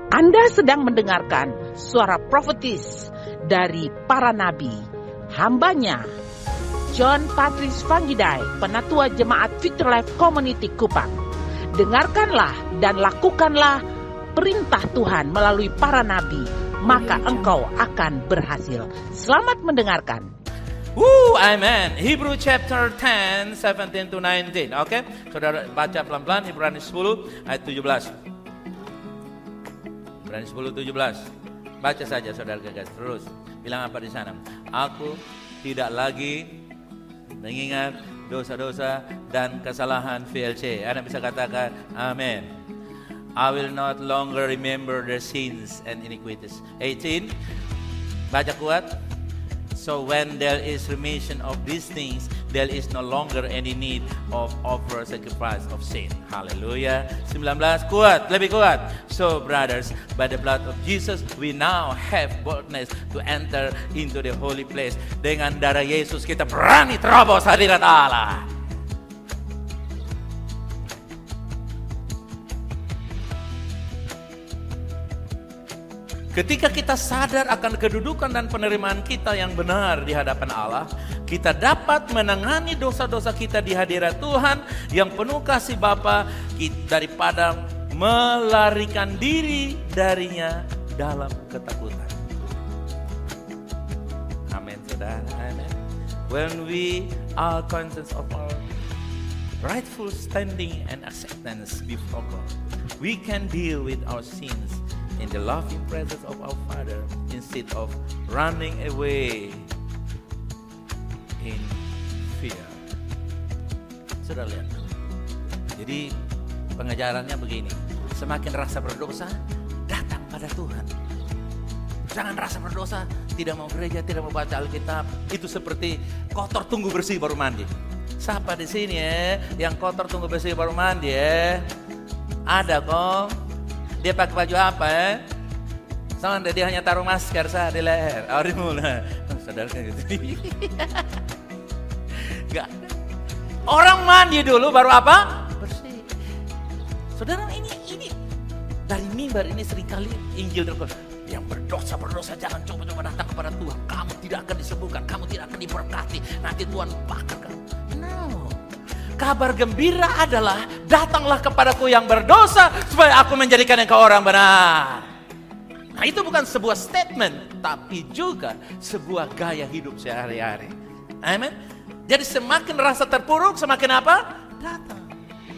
Anda sedang mendengarkan suara profetis dari para nabi, hambanya John Patrice Vanggidai, Penatua Jemaat Victory Life Community Kupang. Dengarkanlah dan lakukanlah perintah Tuhan melalui para nabi, maka engkau akan berhasil. Selamat mendengarkan. Amen. Hebrew chapter 10, 17 to 19. Oke, saudara baca pelan-pelan Ibrani 10 ayat 17. Ibrani 10, 17. Baca saja saudara gagas. Terus, bilang apa di sana? Aku tidak lagi mengingat dosa-dosa dan kesalahan VLC. Anda bisa katakan, amin. I will not longer remember their sins and iniquities. 18. Baca kuat. So when there is remission of these things, there is no longer any need of offer sacrifice of sin. Haleluya. 19, kuat, lebih kuat. So brothers, by the blood of Jesus, we now have boldness to enter into the holy place. Dengan darah Yesus kita berani terobos hadirat Allah. Ketika kita sadar akan kedudukan dan penerimaan kita yang benar di hadapan Allah, kita dapat menangani dosa-dosa kita di hadirat Tuhan yang penuh kasih Bapa daripada melarikan diri darinya dalam ketakutan. Amin, saudara. Amin. When we are conscious of our rightful standing and acceptance before God, we can deal with our sins in the loving presence of our Father instead of running away in fear. Sudah lihat. Jadi pengajarannya begini. Semakin rasa berdosa, datang pada Tuhan. Jangan rasa berdosa, tidak mau gereja, tidak mau baca Alkitab. Itu seperti kotor tunggu bersih baru mandi. Siapa di sini ya yang kotor tunggu bersih baru mandi ya? Ada kok. Dia pakai baju apa ya? Sama dia hanya taruh masker di leher. Oh, di mulut. Saudara kan gitu. Enggak. Orang mandi dulu baru apa? Bersih. Saudara ini dari mimbar ini seringkali Injil terus. Yang berdosa jangan coba-coba datang kepada Tuhan. Kamu tidak akan disembuhkan, kamu tidak akan diberkati. Nanti Tuhan bakar kamu. No. Kabar gembira adalah datanglah kepadaku yang berdosa supaya aku menjadikan engkau orang benar. Nah, itu bukan sebuah statement, tapi juga sebuah gaya hidup sehari-hari. Amin. Jadi semakin rasa terpuruk, semakin apa? Datang.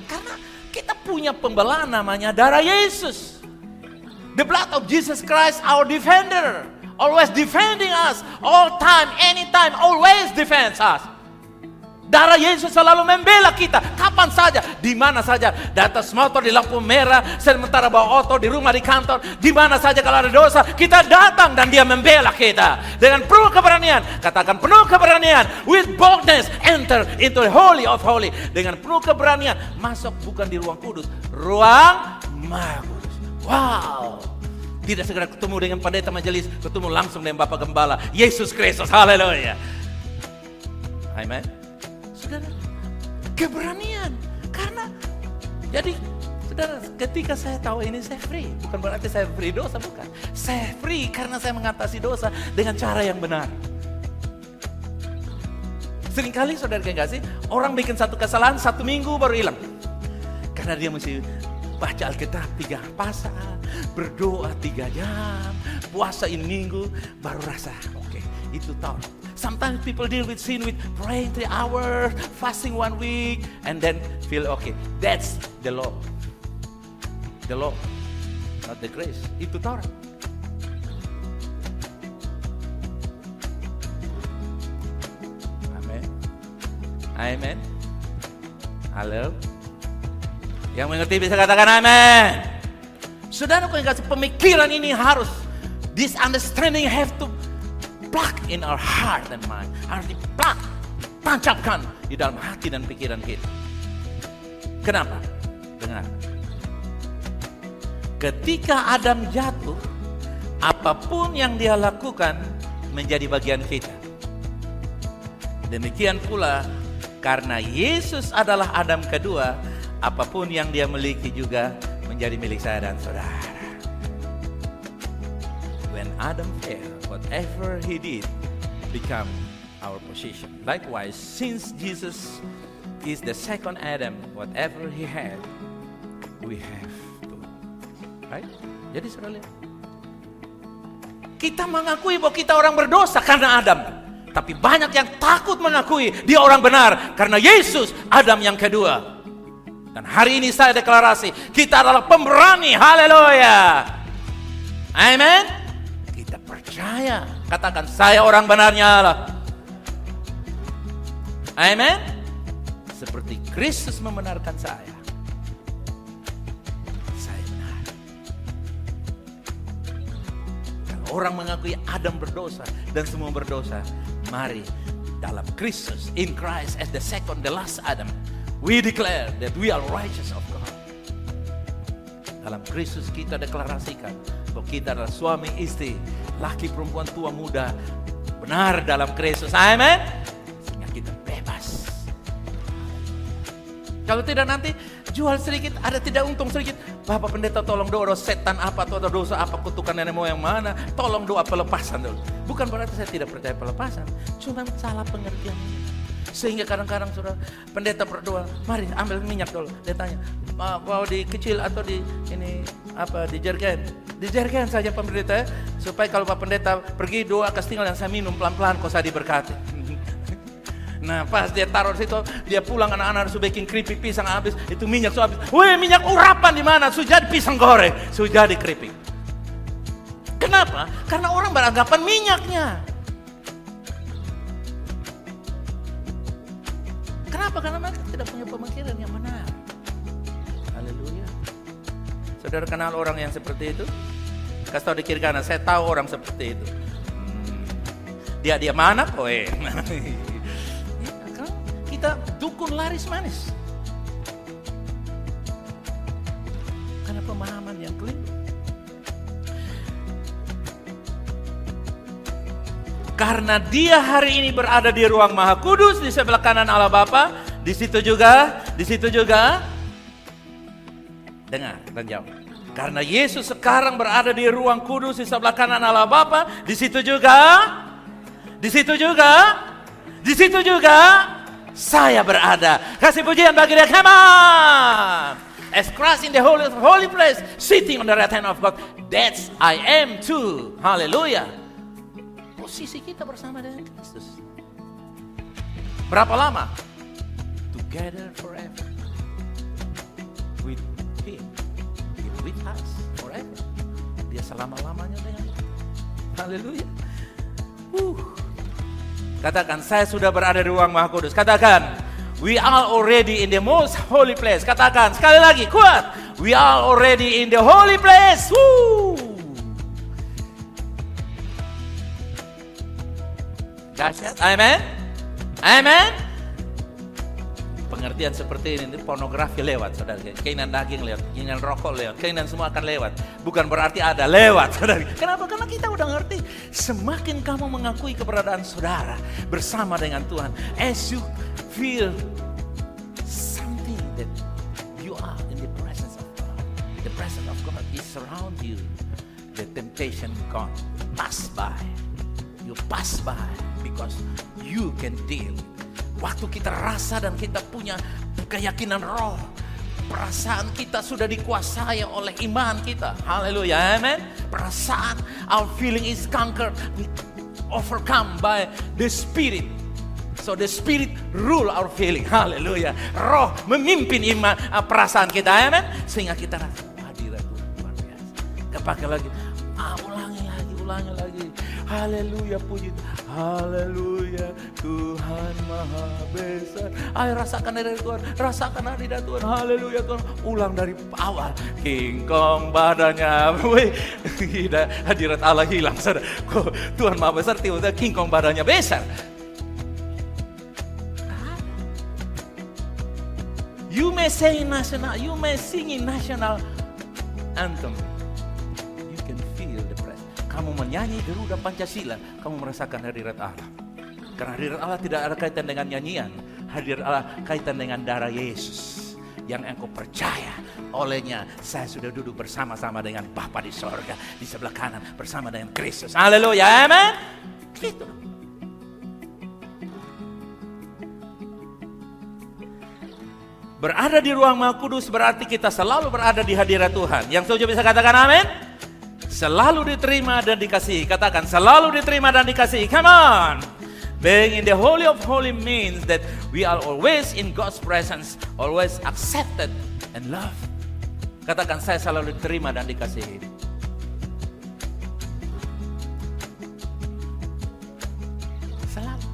Karena kita punya pembelaan namanya darah Yesus. The blood of Jesus Christ, our defender, always defending us, all time, anytime, always defends us. Darah Yesus selalu membela kita, kapan saja, di mana saja, di atas motor, di lampu merah, sementara bawa oto, di rumah, di kantor, di mana saja kalau ada dosa, kita datang dan dia membela kita. Dengan penuh keberanian, katakan penuh keberanian, with boldness, enter into the holy of holy. Dengan penuh keberanian, masuk bukan di ruang kudus, ruang maha kudus. Wow. Tidak segera ketemu dengan pendeta majelis, ketemu langsung dengan Bapak Gembala, Yesus Kristus, haleluya. Amen. Saudara, keberanian. Karena, jadi saudara, ketika saya tahu ini saya free. Bukan berarti saya free dosa, bukan. Saya free karena saya mengatasi dosa dengan cara yang benar. Seringkali saudara kayak gak sih, orang bikin satu kesalahan 1 minggu baru hilang. Karena dia mesti baca Alkitab 3 pasal, berdoa 3 jam, puasa ini minggu, baru rasa oke, itu tahu. Sometimes people deal with sin with praying 3 hours, fasting 1 week, and then feel okay. That's the law. The law, not the grace. Itu Taurat. Amen. Amen. Halo. Yang mengerti bisa katakan amen. Saudara, kau yang kasih pemikiran ini harus, this understanding have to plug in our heart and mind. Harus diplug, tancapkan di dalam hati dan pikiran kita. Kenapa? Dengar. Ketika Adam jatuh, apapun yang dia lakukan menjadi bagian kita. Demikian pula karena Yesus adalah Adam kedua, apapun yang dia miliki juga menjadi milik saya dan saudara. when Adam fell, whatever he did become our position. Likewise, since Jesus is the second Adam, whatever he had, we have to. Right? Jadi saudara lihat, kita mengakui bahwa kita orang berdosa karena Adam. Tapi banyak yang takut mengakui dia orang benar karena Yesus, Adam yang kedua. Dan hari ini saya deklarasi, kita adalah pemberani. Haleluya. Amen. Kita percaya. Katakan, saya orang benarnya Allah. Amen. Seperti Kristus membenarkan saya. Saya benar. Kalau orang mengakui Adam berdosa dan semua berdosa, mari dalam Kristus, in Christ as the second, the last Adam, we declare that we are righteous of God. Dalam Kristus kita deklarasikan bahwa kita adalah suami istri, laki perempuan tua muda, benar dalam Kristus. Amen. Sehingga kita bebas. Kalau tidak nanti jual sedikit, ada tidak untung sedikit. Bapak pendeta tolong doa setan apa atau dosa apa, kutukan nenek moyang mana, tolong doa pelepasan dulu. Bukan berarti saya tidak percaya pelepasan, cuma salah pengertian. Sehingga kadang-kadang saudara pendeta berdoa, mari ambil minyak dulu. Dia tanya, mau di kecil atau di ini apa, di jergen? Di jergen saja pendeta ya, supaya kalau Pak pendeta pergi doa kasih tinggal yang saya minum pelan-pelan kok saya diberkati. Nah pas dia taruh situ, dia pulang anak-anak sudah bikin keripik pisang habis, itu minyak sudah habis. Wih, minyak urapan di mana? Sudah jadi pisang goreng, sudah jadi keripik. Kenapa? Karena orang beranggapan minyaknya. Kenapa? Karena mereka tidak punya pemikiran yang benar. Haleluya. Saudara kenal orang yang seperti itu? Kasih tahu di kiri kanan, saya tahu orang seperti itu. Dia mana kowe? Kita dukun laris manis. Karena pemahaman yang keliru. Karena dia hari ini berada di ruang Maha Kudus di sebelah kanan Allah Bapa, di situ juga dengar dan jawab. Karena Yesus sekarang berada di ruang kudus di sebelah kanan Allah Bapa, di situ juga saya berada. Kasih pujian bagi dia. Come on. As Christ in the holy place, sitting on the right hand of God, that's I am too. Hallelujah. Posisi kita bersama dengan Kristus. Berapa lama? Together forever. With Him. With us forever. Dia selama-lamanya dengan kita. Haleluya. Katakan, saya sudah berada di ruang Maha Kudus. Katakan, we are already in the most holy place. Katakan, sekali lagi, kuat. We are already in the holy place. Woo! Dahsyat. Amen. Amen. Pengertian seperti ini pornografi lewat, saudara. Keinginan daging lewat, keinginan rokok lewat, keinginan semua akan lewat. Bukan berarti ada lewat, saudara. Kenapa? Karena kita udah ngerti. Semakin kamu mengakui keberadaan saudara bersama dengan Tuhan, as you feel something that you are in the presence of God, the presence of God is around you. The temptation gone, pass by. You pass by because you can deal. Waktu kita rasa dan kita punya keyakinan roh, perasaan kita sudah dikuasai oleh iman kita. Haleluya, amen. Perasaan, our feeling is conquered, overcome by the Spirit. So the Spirit rule our feeling. Haleluya. Roh memimpin iman, perasaan kita, amen. Sehingga kita rasa hadirat Tuhan luar biasa. Gak pakai lagi, ulangi lagi. Haleluya, puji. Haleluya, Tuhan Maha Besar. Ayo rasakan hadirat Tuhan, rasakan hadirat Tuhan. Haleluya Tuhan. Ulang dari awal. Kingkong badannya. Wih, hadirat Allah hilang. Kok Tuhan Maha Besar tiba-tiba kingkong badannya besar. You may sing in national anthem. Kamu menyanyi Garuda Pancasila, kamu merasakan hadirat Allah. Karena hadirat Allah tidak ada kaitan dengan nyanyian. Hadirat Allah kaitan dengan darah Yesus yang engkau percaya olehnya saya sudah duduk bersama-sama dengan Bapa di sorga, di sebelah kanan bersama dengan Kristus. Haleluya, amin. Gitu. Berada di ruang Maha Kudus berarti kita selalu berada di hadirat Tuhan. Yang setuju bisa katakan amin? Selalu diterima dan dikasihi. Katakan selalu diterima dan dikasihi. Come on. Being in the Holy of Holy means that we are always in God's presence, always accepted and loved. Katakan saya selalu diterima dan dikasihi. Selalu.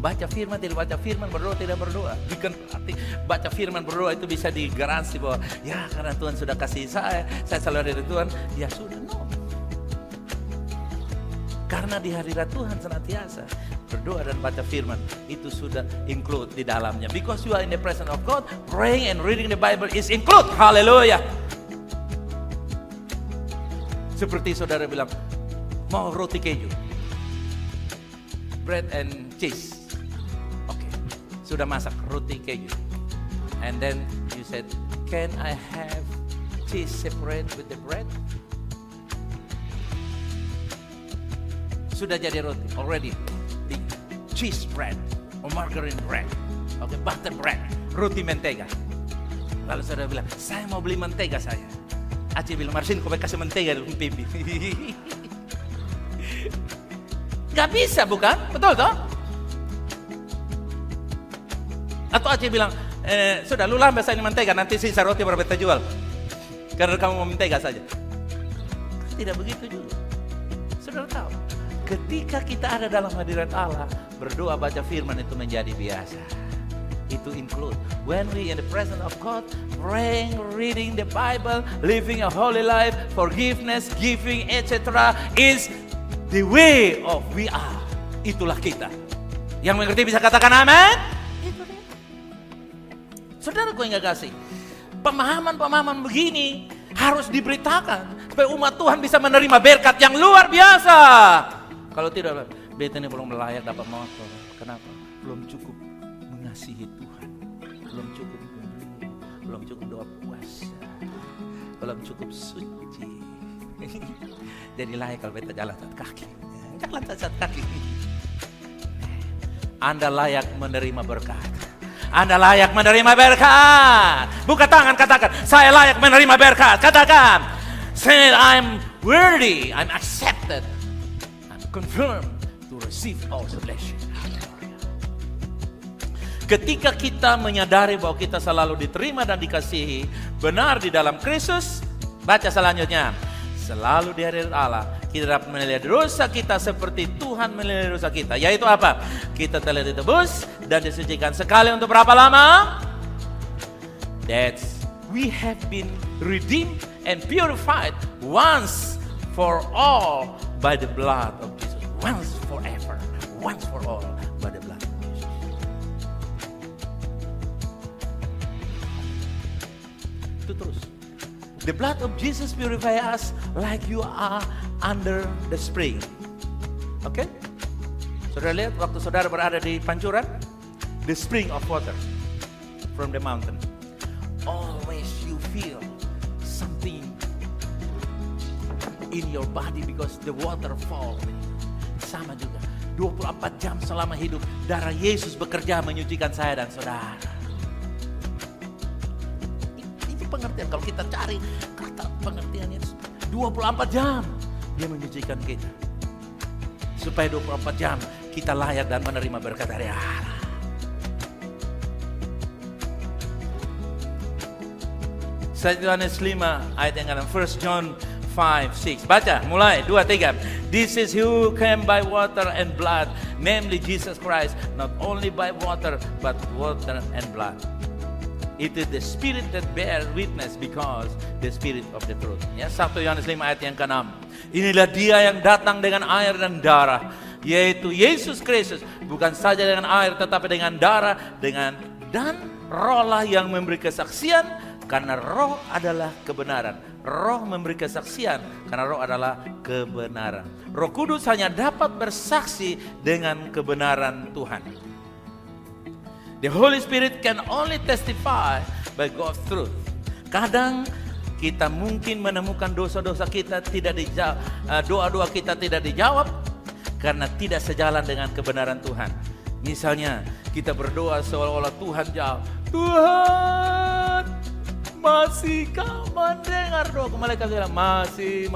Baca firman, tidak baca firman, berdoa, tidak berdoa. Bukan berarti baca firman, berdoa itu bisa digaransi bahwa ya karena Tuhan sudah kasih saya selalu ada di Tuhan. Ya sudah, no. Karena di hadirat Tuhan senantiasa berdoa dan baca firman itu sudah include di dalamnya. Because you are in the presence of God, praying and reading the Bible is include. Haleluya. Seperti saudara bilang, mau roti keju, bread and cheese. Sudah masak roti keju. And then you said, can I have cheese separate with the bread? Sudah jadi roti, already. The cheese bread or margarine bread. Okay, butter bread, roti mentega. Lalu saudara bilang, saya mau beli mentega saya. Aci bilang, Marsin, kau kasih mentega di pipi. Gak bisa bukan? Betul toh? Atau Aceh bilang, sudah lu lambat saya ini mentega, nanti sisa roti baru kita jual. Karena kamu mau mentega saja. Tidak begitu juga. Saudara tahu, ketika kita ada dalam hadirat Allah, berdoa baca firman itu menjadi biasa. Itu include. When we in the presence of God, praying, reading the Bible, living a holy life, forgiveness, giving, etc. is the way of we are. Itulah kita. Yang mengerti bisa katakan amin. Saudaraku yang kasih, pemahaman-pemahaman begini harus diberitakan supaya umat Tuhan bisa menerima berkat yang luar biasa. Kalau tidak, beta ini belum layak dapat motor. Kenapa? Belum cukup mengasihi Tuhan, belum cukup memberi, belum cukup doa puasa, belum cukup suci. Jadi layak kalau beta jalan satu kaki. Jalan satu kaki. Anda layak menerima berkat. Anda layak menerima berkat. Buka tangan, katakan, saya layak menerima berkat. Katakan, say I'm worthy, I'm accepted, I'm confirmed to receive all the blessing. Ketika kita menyadari bahwa kita selalu diterima dan dikasihi benar di dalam Kristus, baca selanjutnya. Selalu di hadirat Allah, kita dapat menilai dosa kita seperti Tuhan menilai dosa kita. Yaitu apa? Kita telah ditebus dan disucikan sekali untuk berapa lama? That's we have been redeemed and purified once for all by the blood of Jesus. Once forever, once for all by the blood of Jesus. Itu terus. The blood of Jesus purify us like you are under the spring. Oke? Saudara lihat waktu saudara berada di pancuran, the spring of water from the mountain. Always you feel something in your body because the water fall. Sama juga. 24 jam selama hidup darah Yesus bekerja menyucikan saya dan saudara. Pengertian kalau kita cari kata pengertiannya 24 jam dia menyucikan kita supaya 24 jam kita layak dan menerima berkat dari Allah. Yohanes 5 ayat yang ke-6, 1 John 5:6. Baca mulai 2-3. This is who came by water and blood, namely Jesus Christ, not only by water but water and blood. It is the spirit that bear witness because the spirit of the truth. Ya, 1 Yohanes 5 ayat yang ke-6. Inilah dia yang datang dengan air dan darah, yaitu Yesus Kristus, bukan saja dengan air tetapi dengan darah, dan roh lah yang memberi kesaksian, karena roh adalah kebenaran. Roh memberi kesaksian karena roh adalah kebenaran. Roh Kudus hanya dapat bersaksi dengan kebenaran Tuhan. The Holy Spirit can only testify by God's truth. Kadang kita mungkin menemukan dosa-dosa kita tidak dijawab, doa-doa kita tidak dijawab karena tidak sejalan dengan kebenaran Tuhan. Misalnya kita berdoa seolah-olah Tuhan jawab, Tuhan masihkah mendengar doa? Malaikat bilang masih.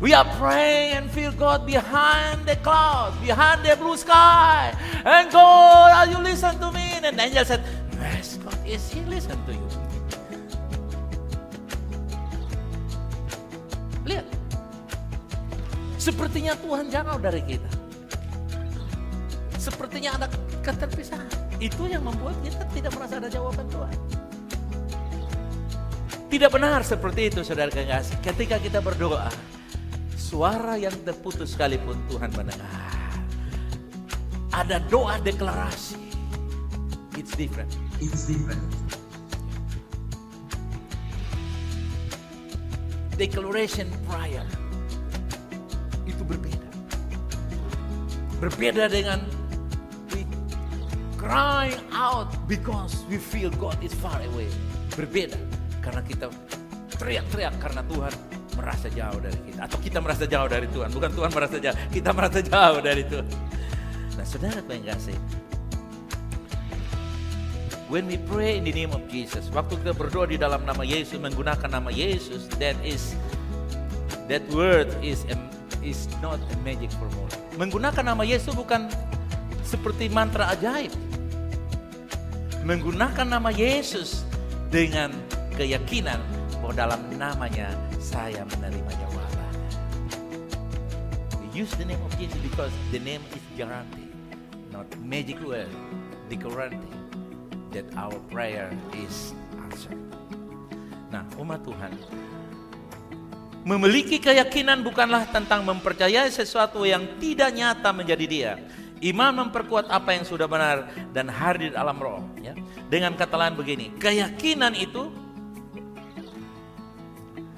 We are praying and feel God behind the cloud, behind the blue sky. And God, are you listen to me? And the angel said, yes, God is He listen to you. Lihat, sepertinya Tuhan jauh dari kita. Sepertinya ada keterpisahan. Itu yang membuat kita tidak merasa ada jawaban Tuhan. Tidak benar seperti itu, saudara kekasih. Ketika kita berdoa, suara yang terputus sekalipun Tuhan mendengar. Ada doa deklarasi. It's different. Declaration prayer. Itu berbeda. Berbeda dengan crying out because we feel God is far away. Berbeda karena kita teriak-teriak karena Tuhan merasa jauh dari kita. Atau kita merasa jauh dari Tuhan. Bukan Tuhan merasa jauh, kita merasa jauh dari Tuhan. Nah, saudara yang kasih, when we pray in the name of Jesus, waktu kita berdoa di dalam nama Yesus, menggunakan nama Yesus, that word is not a magic formula. Menggunakan nama Yesus bukan seperti mantra ajaib. Menggunakan nama Yesus dengan keyakinan bahwa dalam namanya saya menerima jawaban. We use the name of Jesus because the name is guarantee, not magic word. The guarantee that our prayer is answered. Nah, umat Tuhan, memiliki keyakinan bukanlah tentang mempercayai sesuatu yang tidak nyata menjadi dia. Iman memperkuat apa yang sudah benar dan hadir di alam roh. Ya. Dengan kata lain begini, keyakinan itu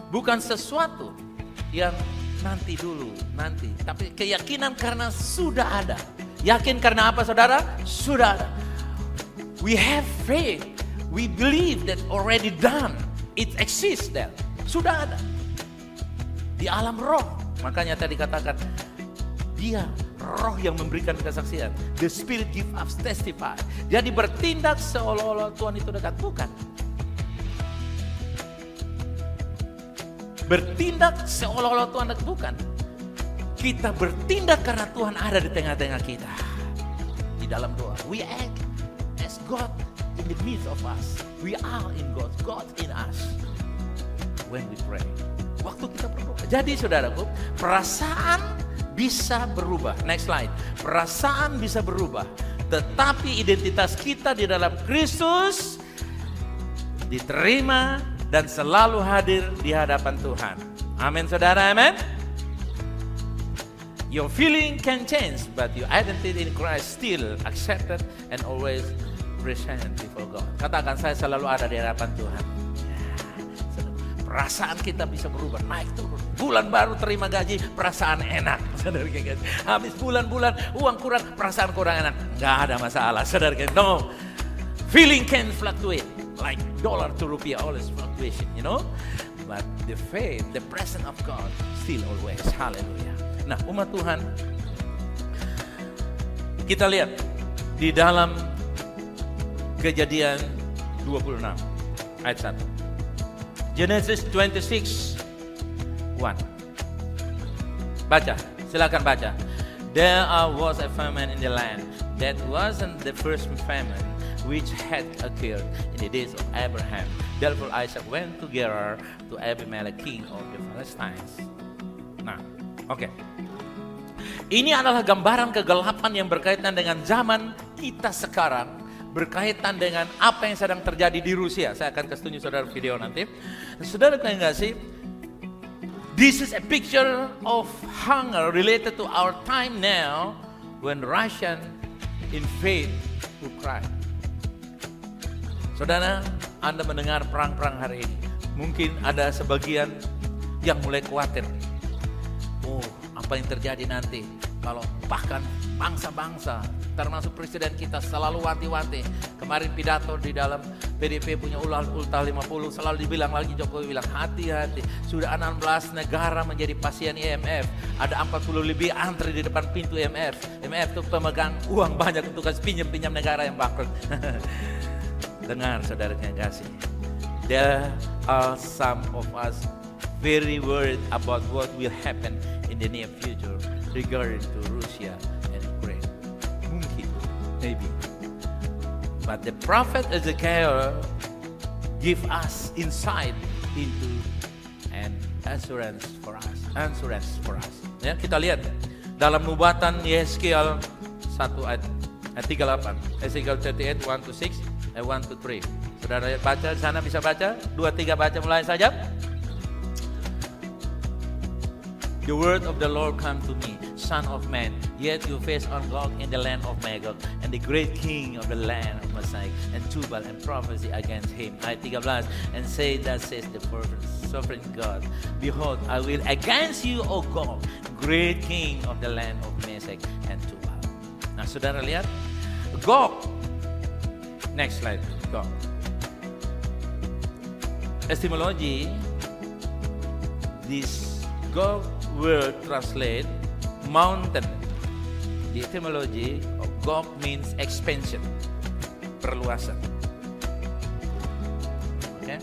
bukan sesuatu yang nanti, tapi keyakinan karena sudah ada. Yakin karena apa, saudara? Sudah ada. We have faith, we believe that already done, it exists there. Sudah ada di alam roh. Makanya tadi katakan, dia roh yang memberikan kesaksian. The Spirit give us testify. Jadi bertindak seolah-olah Tuhan itu dekat. Bukan. Bertindak seolah-olah Tuhan dekat. Bukan. Kita bertindak karena Tuhan ada di tengah-tengah kita. Di dalam doa. We act as God in the midst of us. We are in God. God in us. When we pray. Waktu kita berdoa. Jadi saudaraku, perasaan bisa berubah. Next slide. Perasaan bisa berubah, tetapi identitas kita di dalam Kristus diterima dan selalu hadir di hadapan Tuhan. Amin, saudara, amin. Your feeling can change, but your identity in Christ still accepted and always present before God. Katakan, saya selalu ada di hadapan Tuhan. Perasaan kita bisa berubah, naik turun. Bulan baru terima gaji, perasaan enak. Saudara, habis bulan-bulan uang kurang, perasaan kurang enak. Nggak ada masalah, saudara. No, feeling can fluctuate like dollar to rupiah, always fluctuation, you know. But the faith, the presence of God still always. Hallelujah. Nah, umat Tuhan, kita lihat di dalam Kejadian 26 ayat 1. Genesis 26:1. Baca, silakan baca. There was a famine in the land. That wasn't the first famine which had occurred in the days of Abraham. Therefore Isaac went to Gerar to Abimelech, king of the Philistines. Nah, oke. Ini adalah gambaran kegelapan yang berkaitan dengan zaman kita sekarang. Berkaitan dengan apa yang sedang terjadi di Rusia. Saya akan kasih tunjuk saudara video nanti. Saudara kan nggak sih? This is a picture of hunger related to our time now when Russian invade Ukraine. Saudara, Anda mendengar perang-perang hari ini. Mungkin ada sebagian yang mulai khawatir. Oh, apa yang terjadi nanti Kalau bahkan bangsa-bangsa, termasuk presiden kita selalu wanti-wanti. Kemarin pidato di dalam PDP punya Ultah 50 selalu dibilang lagi, Jokowi bilang hati-hati. Sudah 16 negara menjadi pasien IMF. Ada 40 lebih antri di depan pintu IMF. IMF itu pemegang uang banyak untuk pinjam negara yang bangkrut. Dengar saudara yang kasih. There are some of us very worried about what will happen in the near future regarding to Russia and Ukraine. Mungkin, maybe. But the prophet Ezekiel give us insight into an assurance for us. Ya, kita lihat dalam nubuatan Yeskiel 1 ayat 38. Ezekiel 38 1 to 6 and 1 to 3. Saudara baca di sana, bisa baca? 2 3 baca mulai saja. The word of the Lord come to me, son of man, yet you face on Gog in the land of Magog, and the great king of the land of Messiah, and Tubal, and prophecy against him. Ayat 13, and say, thus says the sovereign God, behold, I will against you, O Gog, great king of the land of Meshech and Tubal. Nah, saudara lihat, Gog. Next slide, Gog. Etymology, this Gog word translate mountain. The etymology of Gog means expansion, perluasan. Okay,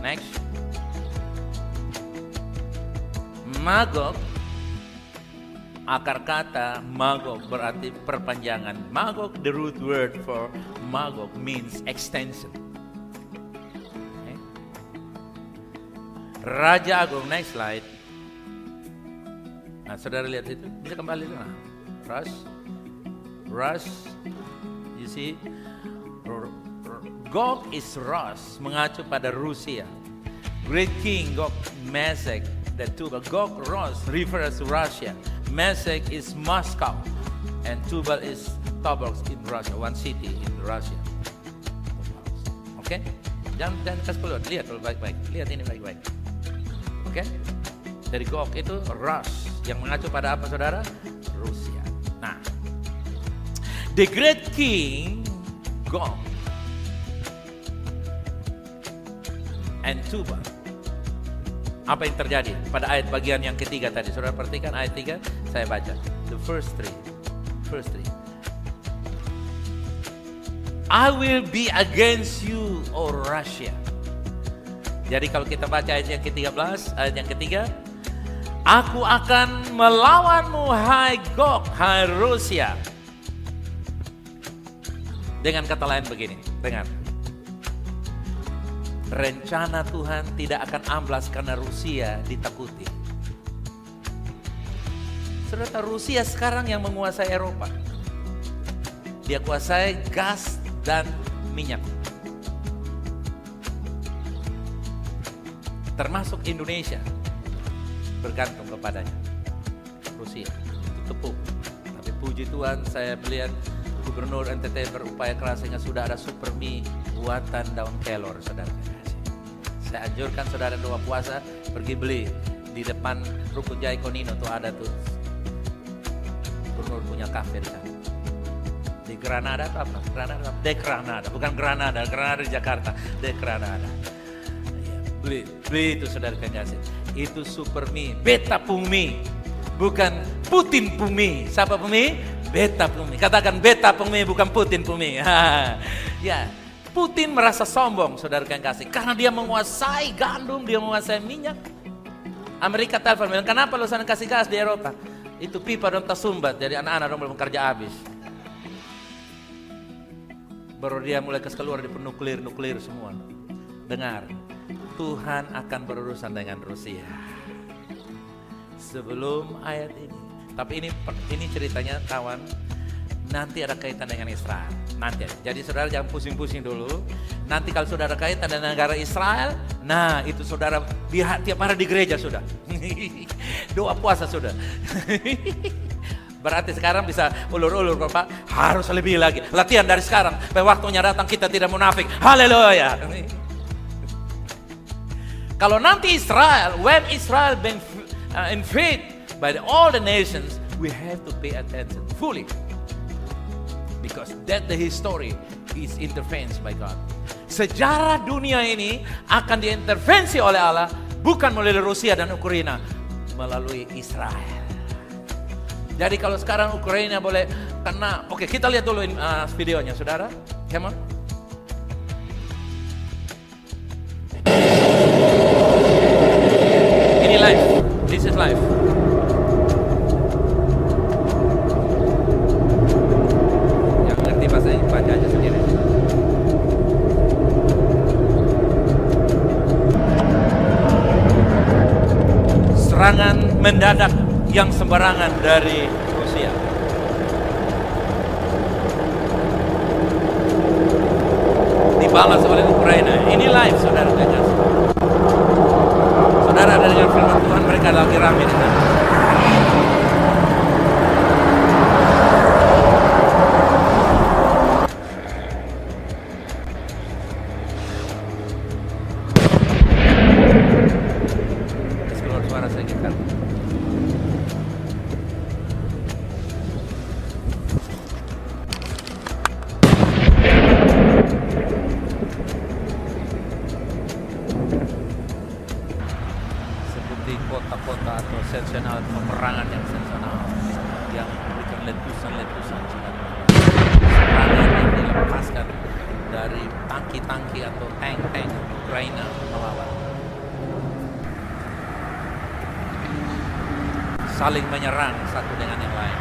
next. Magog, akar kata Magog berarti perpanjangan. Magog, the root word for Magog means extension. Okay. Raja Agung, next slide. Nah, saudara lihat itu, bisa kembali itu. Nah, Rus, you see, Gog is Rus, mengacu pada Rusia. Great King Gog, Meshech, dan Tubal. Gog, Rus refers to Russia. Meshech is Moscow, and Tubal is Tobolsk in Russia, one city in Russia. Oke, jangan kasih keluar, lihat baik-baik, lihat ini baik-baik. Oke, dari Gog itu Rus, yang mengacu pada apa saudara? Rusia. Nah, the great king Gog and Tubal. Apa yang terjadi pada ayat bagian yang ketiga tadi? Saudara perhatikan ayat 3, saya baca. The first three. I will be against you, O Russia. Jadi kalau kita baca ayat yang ke-13, ayat yang ketiga, aku akan melawanmu, hai Gog, hai Rusia. Dengan kata lain begini, dengar. Rencana Tuhan tidak akan amblas karena Rusia ditakuti. Saudara, Rusia sekarang yang menguasai Eropa. Dia kuasai gas dan minyak. Termasuk Indonesia bergantung kepadanya. Rusia itu tepuk. Tapi puji Tuhan, saya melihat Gubernur NTT berupaya keras sehingga sudah ada super mie buatan daun kelor, saudara. Saya anjurkan saudara doa puasa pergi beli di depan Rukun Jaya Konino tuh ada tuh. Gubernur punya kafe di sana. Di Granada atau apa? Granada, bukan Granada di Jakarta, De Granada. Beli itu saudara kasih. Itu super mie, beta pung mie, bukan Putin pung mie. Siapa pung mie? Beta pung mie. Katakan beta pung mie, bukan Putin pung mie. Ya, Putin merasa sombong saudara kasih karena dia menguasai gandum, dia menguasai minyak. Amerika telepon bilang, kenapa lu sana kasih gas di Eropa? Itu pipa dong tersumbat, jadi anak-anak dong belum kerja habis. Baru dia mulai keluar di nuklir semua. Dengar, Tuhan akan berurusan dengan Rusia. Sebelum ayat ini. Tapi ini ceritanya kawan, nanti ada kaitan dengan Israel. Nanti. Jadi saudara jangan pusing-pusing dulu. Nanti kalau saudara kaitan dengan negara Israel, nah itu saudara tiap hari di gereja sudah. Doa puasa sudah. Berarti sekarang bisa ulur-ulur Bapak, harus lebih lagi. Latihan dari sekarang. Sampai waktunya datang kita tidak munafik. Haleluya. Kalau nanti Israel, when Israel been invaded by all the nations, we have to pay attention fully. Because that the history is intervened by God. Sejarah dunia ini akan diintervensi oleh Allah, bukan melalui Rusia dan Ukraina, melalui Israel. Jadi kalau sekarang Ukraina boleh kena, oke, kita lihat dulu videonya, saudara. Come on. Ini live. This is live. Yang ngerti bahasa Inggris baca aja sendiri. Serangan mendadak yang sembarangan dari Rusia. Dibalas oleh Ukraina. Ini live, saudara dengar. Saudara ada dengan firman Tuhan, mereka lagi rame di sana. Keluar suara sekitar. Kota-kota atau sensasional, peperangan yang sensasional yang memberikan letusan-letusan serangan yang dilepaskan dari tangki-tangki atau tank-tank Ukraina melawan, saling menyerang satu dengan yang lain.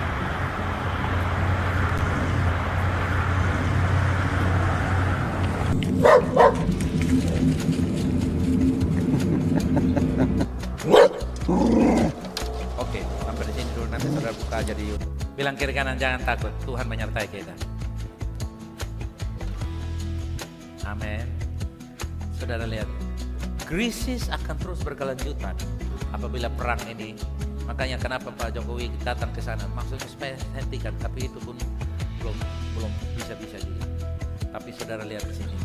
Oke, sampai di sini dulu, nanti saudara buka aja di YouTube. Bilang kiri kanan, jangan takut, Tuhan menyertai kita. Amin. Saudara lihat, krisis akan terus berkelanjutan apabila perang ini. Makanya kenapa Pak Jokowi datang ke sana, maksudnya supaya hentikan, tapi itu pun belum bisa juga. Tapi saudara lihat di sini,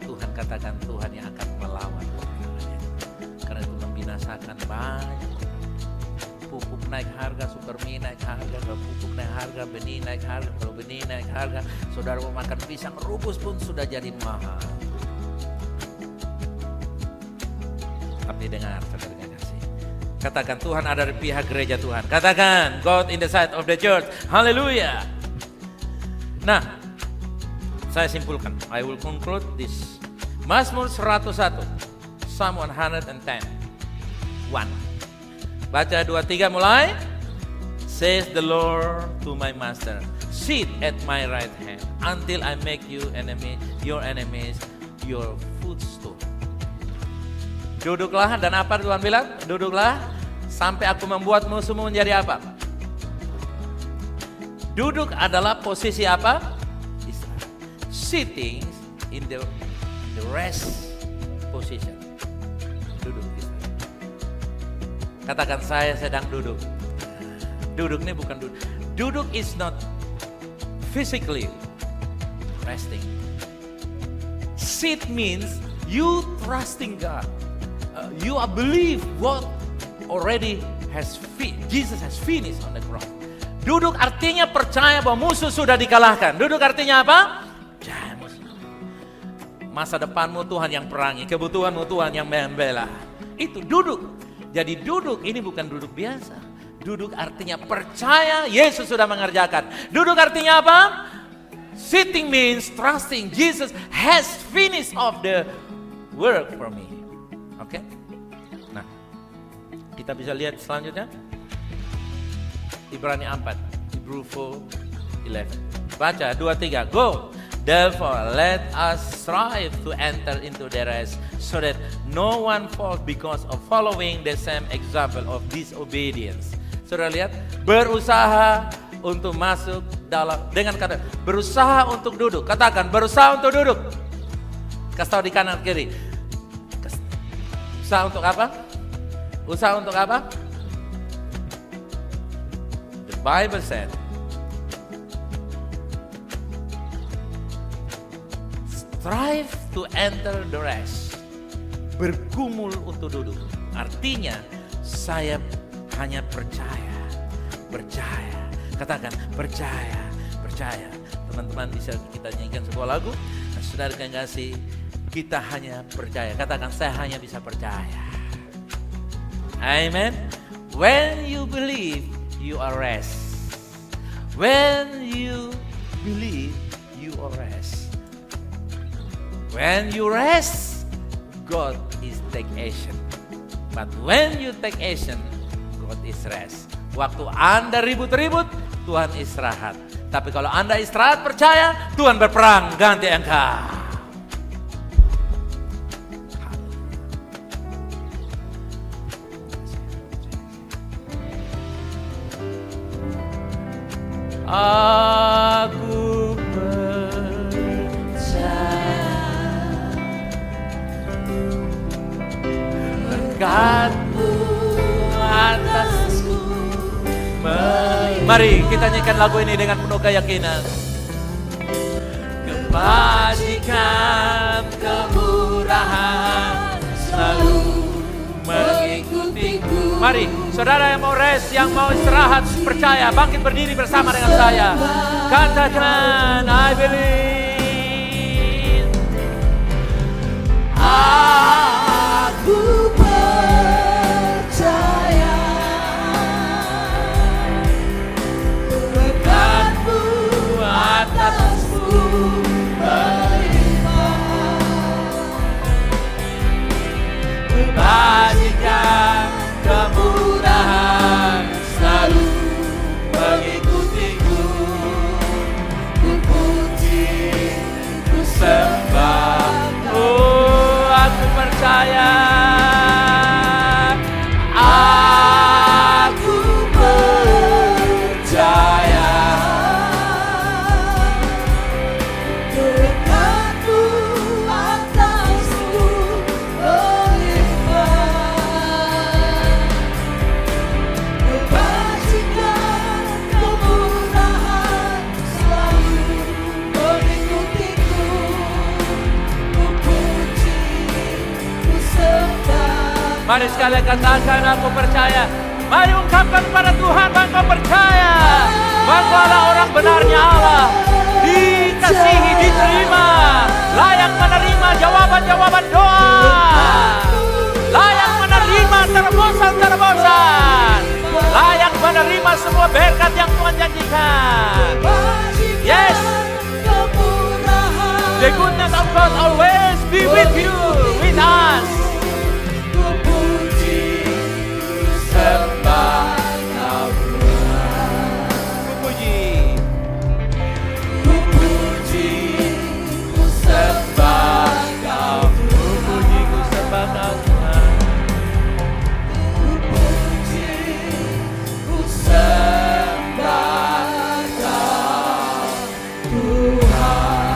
Tuhan katakan Tuhan yang akan melawan peperangan. Karena itu membinasakan banyak. Pupuk naik harga, supermi naik harga, kalau pupuk naik harga, benih naik harga, kalau benih naik harga, saudara mau makan pisang rebus pun sudah jadi mahal. Tapi dengar, saudara kasih. Katakan Tuhan ada di pihak gereja Tuhan. Katakan God in the side of the church. Haleluya. Nah, saya simpulkan. I will conclude this. Mazmur 101. Psalm 110. 1. Baca 2-3 mulai. Says the Lord to my master, sit at my right hand until I make you your enemies your footstool. Duduklah, dan apa Tuhan bilang? Duduklah sampai aku membuat musuhmu menjadi apa? Duduk adalah posisi apa? Sitting in the rest position. Duduk. Katakan saya sedang duduk. Duduk ini bukan duduk. Duduk is not physically resting. Sit means you trusting God. You believe what already Jesus has finished on the cross. Duduk artinya percaya bahwa musuh sudah dikalahkan. Duduk artinya apa? Masa depanmu Tuhan yang perangi, kebutuhanmu Tuhan yang membela. Itu duduk. Jadi duduk ini bukan duduk biasa. Duduk artinya percaya Yesus sudah mengerjakan. Duduk artinya apa? Sitting means trusting Jesus has finished off the work for me. Oke? Nah, kita bisa lihat selanjutnya. Ibrani 4, Hebrew 4:11. Baca 2-3, go. Therefore, let us strive to enter into the rest, so that no one falls because of following the same example of disobedience. Saudara lihat, berusaha untuk masuk dalam, dengan kata berusaha untuk duduk. Katakan berusaha untuk duduk. Kasih tahu di kanan kiri. Usaha untuk apa? Usaha untuk apa? The Bible said, strive to enter the rest. Bergumul untuk duduk. Artinya saya hanya percaya percaya. Katakan percaya, percaya. Teman-teman bisa kita nyanyikan sebuah lagu. Nah, saudara yang kasih, kita hanya percaya. Katakan saya hanya bisa percaya. Amen. When you believe, you are rest. When you believe, you are rest. When you rest, God is take action. But when you take action, God is rest. Waktu Anda ribut-ribut, Tuhan istirahat. Tapi kalau Anda istirahat percaya, Tuhan berperang ganti engkau. Aku percaya berkat-Mu atasku. Mari kita nyanyikan lagu ini dengan penuh keyakinan. Kebajikan, kemurahan selalu mengikutiku. Mari, saudara yang mau rest, yang mau istirahat, percaya, bangkit berdiri bersama dengan saya. Katakan, I believe. Aku percaya berkat-Mu atasku melimpah. Kebajikan, kemurahan selalu mengikutiku. Ku puji, ku sembah. Oh, aku percaya. Aku percaya berkat-Mu atasku melimpah. Kebajikan, kemurahan selalu mengikutiku. Ku puji, ku sembah. Mari sekali katakan aku percaya. Mari ungkapkan pada Tuhan bahwa kau percaya bahwa Allah orang benarnya Allah, dikasihi, diterima, layak menerima jawaban-jawaban doa, layak menerima terobosan, layak menerima semua berkat yang Tuhan janjikan. Yes, the goodness of God always be with you, with us. Sembah Kau Tuhan. Ku puji, ku sembah Kau. Ku puji, ku sembah Kau Tuhan. Ku puji, ku sembah Kau Tuhan.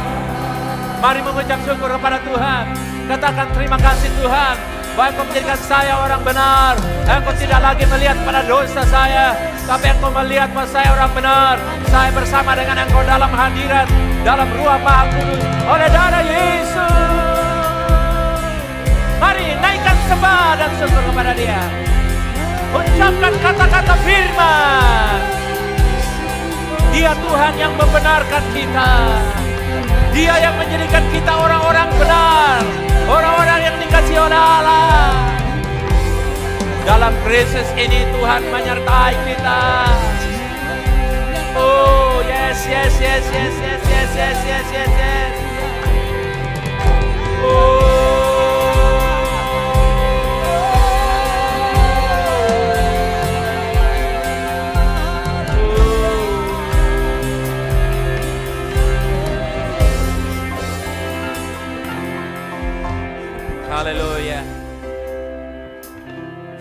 Mari mengucap syukur kepada Tuhan. Katakan terima kasih Tuhan. Bahwa Engkau menjadikan saya orang benar. Engkau tidak lagi melihat pada dosa saya, tapi Engkau melihat bahwa saya orang benar. Saya bersama dengan Engkau dalam hadirat, dalam ruah Maha Kudus oleh darah Yesus. Mari naikkan sembah dan syukur kepada Dia. Ucapkan kata-kata firman. Dia Tuhan yang membenarkan kita. Dia yang menjadikan kita orang-orang benar, orang-orang yang dikasihi oleh Allah. Dalam krisis ini Tuhan menyertai kita. Oh yes, yes, yes, yes, yes, yes, yes, yes, yes, yes. Oh. Haleluya.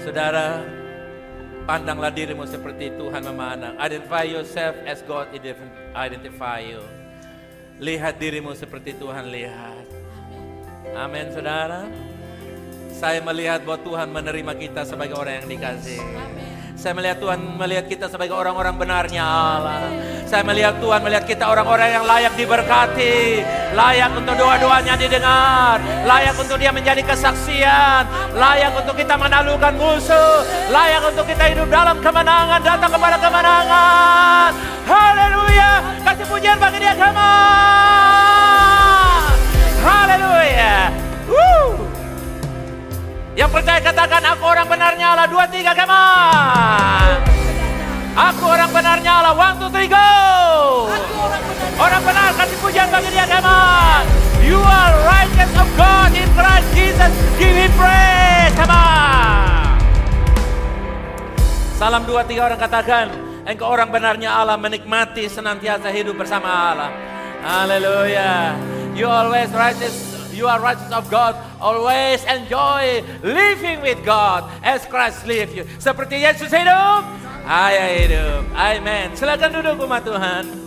Saudara, pandanglah dirimu seperti Tuhan memandang. Identify yourself as God identify you. Lihat dirimu seperti Tuhan lihat. Amin, saudara. Saya melihat bahwa Tuhan menerima kita sebagai orang yang dikasihi. Saya melihat Tuhan melihat kita sebagai orang-orang benarnya Allah. Saya melihat Tuhan melihat kita orang-orang yang layak diberkati, layak untuk doa-doanya didengar, layak untuk dia menjadi kesaksian, layak untuk kita menaklukkan musuh, layak untuk kita hidup dalam kemenangan, datang kepada kemenangan. Haleluya, kasih pujian bagi dia, come on. Haleluya. Yang percaya katakan, aku orang benarnya Allah. 2, 3, come on. Aku orang benarnya Allah. 1, 2, 3, go. Orang benar, kasih pujian bagi dia, come on. You are righteous of God in Christ Jesus. Give him praise, come on. Salam 2, 3 orang katakan, engkau orang benarnya Allah, menikmati senantiasa hidup bersama Allah. Haleluya. You always righteous. You are righteous of God, always enjoy living with God as Christ live you. Seperti Yesus hidup, saya hidup. Amen. Silakan duduk umat Tuhan.